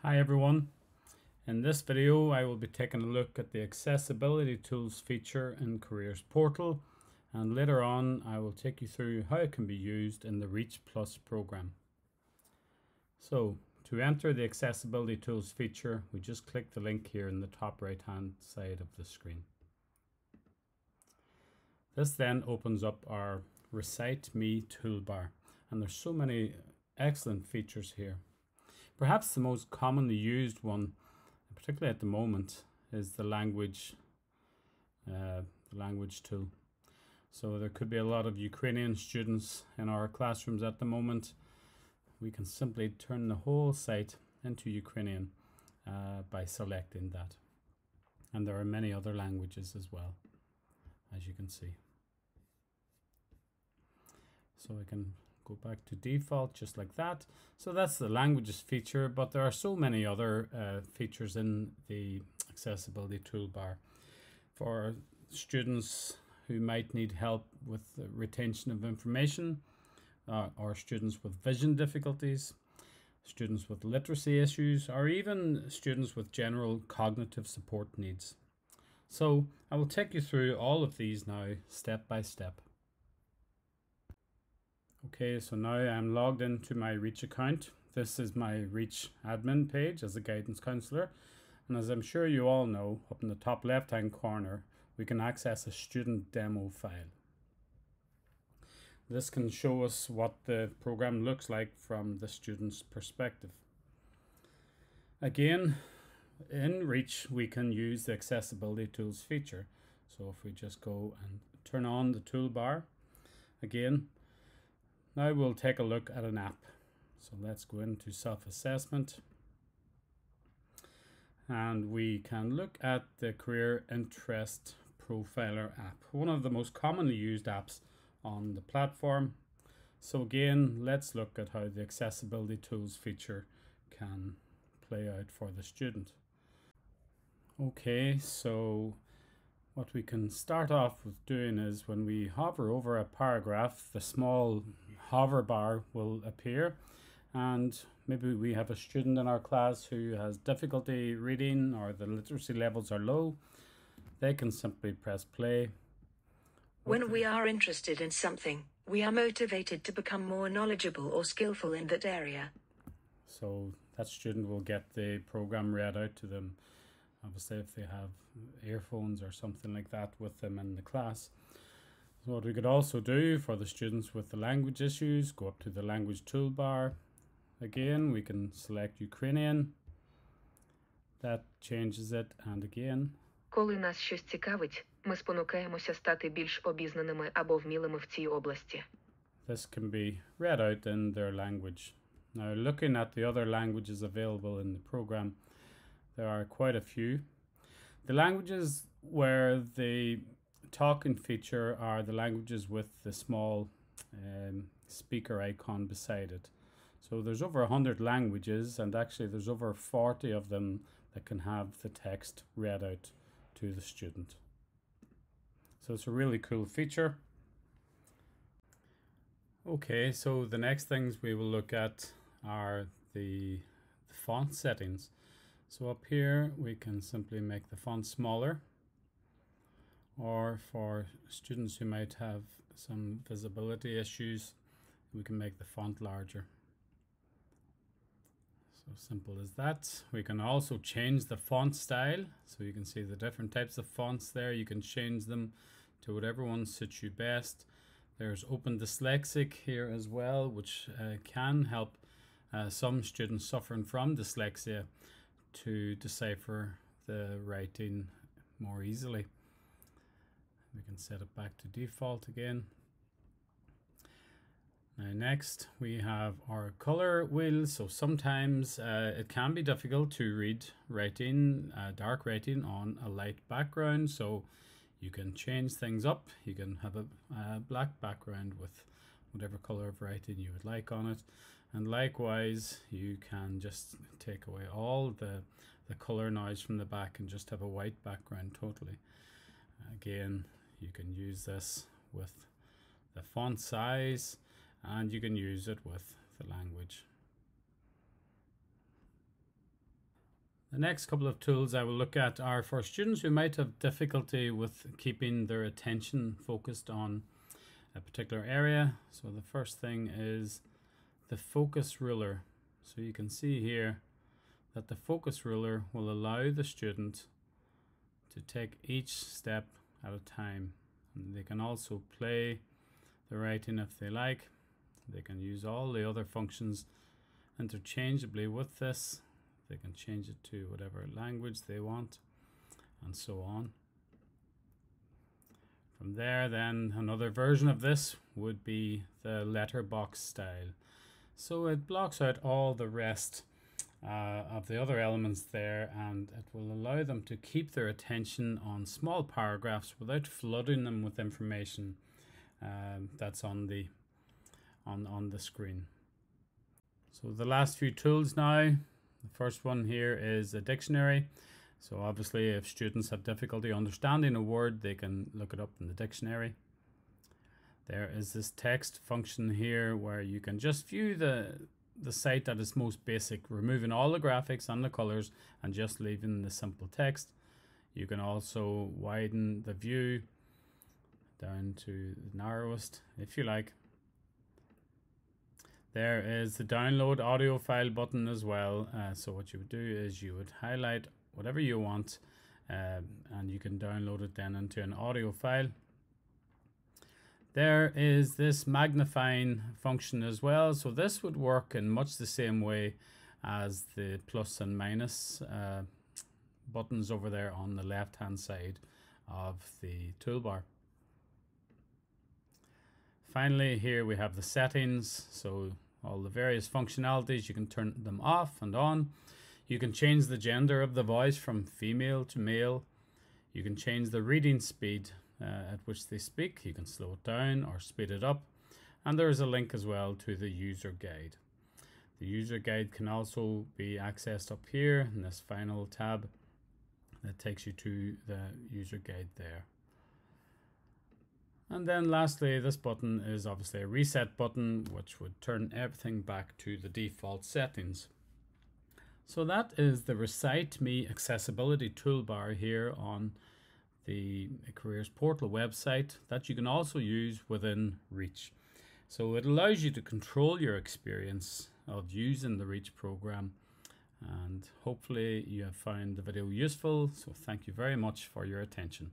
Hi everyone. In this video I will be taking a look at the Accessibility Tools feature in Careers Portal, and later on I will take you through how it can be used in the Reach Plus program. So to enter the Accessibility Tools feature, we just click the link here in the top right hand side of the screen. This then opens up our ReciteMe toolbar, and there's so many excellent features here. Perhaps the most commonly used one, particularly at the moment, is the language tool. So there could be a lot of Ukrainian students in our classrooms at the moment. We can simply turn the whole site into Ukrainian by selecting that. And there are many other languages as well, as you can see. So I can go back to default just like that. So that's the languages feature, but there are so many other features in the accessibility toolbar for students who might need help with the retention of information, or students with vision difficulties, students with literacy issues, or even students with general cognitive support needs. So I will take you through all of these now step by step. Okay, so now I'm logged into my Reach account. This is my Reach admin page as a guidance counsellor. And as I'm sure you all know, up in the top left hand corner, we can access a student demo file. This can show us what the program looks like from the student's perspective. Again, in Reach, we can use the Accessibility Tools feature. So if we just go and turn on the toolbar, again, now we'll take a look at an app. So let's go into self-assessment, and we can look at the Career Interest Profiler app, one of the most commonly used apps on the platform. So again, let's look at how the Accessibility Tools feature can play out for the student. Okay, so what we can start off with doing is when we hover over a paragraph, the small hover bar will appear, and maybe we have a student in our class who has difficulty reading or the literacy levels are low. They can simply press play. When we are interested in something, we are motivated to become more knowledgeable or skillful in that area. So that student will get the program read out to them, obviously if they have earphones or something like that with them in the class. So what we could also do for the students with the language issues, go up to the language toolbar. Again, we can select Ukrainian. That changes it, and again. Коли нас щось цікавить, ми спонукаємося стати більш обізнаними або вмілими в цій області. This can be read out in their language. Now, looking at the other languages available in the program, there are quite a few. The languages where the talking feature are the languages with the small speaker icon beside it. So there's over 100 languages, and actually there's over 40 of them that can have the text read out to the student. So it's a really cool feature. Okay, so the next things we will look at are the font settings. So up here we can simply make the font smaller, or for students who might have some visibility issues, we can make the font larger. So simple as that. We can also change the font style, so you can see the different types of fonts there. You can change them to whatever one suits you best. There's Open Dyslexic here as well, which can help some students suffering from dyslexia to decipher the writing more easily. We can set it back to default again. Now next we have our color wheel. So sometimes it can be difficult to read writing, dark writing on a light background, so you can change things up. You can have a black background with whatever color of writing you would like on it. And likewise, you can just take away all the color noise from the back and just have a white background totally. Again, you can use this with the font size, and you can use it with the language. The next couple of tools I will look at are for students who might have difficulty with keeping their attention focused on a particular area. So the first thing is the focus ruler. So you can see here that the focus ruler will allow the student to take each step at a time. And they can also play the writing if they like. They can use all the other functions interchangeably with this. They can change it to whatever language they want, and so on. From there, then another version of this would be the letterbox style. So it blocks out all the rest of the other elements there, and it will allow them to keep their attention on small paragraphs without flooding them with information that's on the screen. So the last few tools now. The first one here is a dictionary. So obviously if students have difficulty understanding a word, they can look it up in the dictionary. There is this text function here where you can just view the site at its most basic, removing all the graphics and the colors and just leaving the simple text. You can also widen the view down to the narrowest if you like. There is the download audio file button as well. So what you would do is you would highlight whatever you want and you can download it then into an audio file. There is this magnifying function as well. So this would work in much the same way as the plus and minus buttons over there on the left hand side of the toolbar. Finally, here we have the settings. So all the various functionalities, you can turn them off and on. You can change the gender of the voice from female to male. You can change the reading speed at which they speak. You can slow it down or speed it up. And there is a link as well to the user guide. The user guide can also be accessed up here in this final tab that takes you to the user guide there. And then lastly, this button is obviously a reset button, which would turn everything back to the default settings. So that is the ReciteMe Accessibility Toolbar here on the Careers Portal website that you can also use within Reach. So it allows you to control your experience of using the Reach program, and hopefully you have found the video useful. So thank you very much for your attention.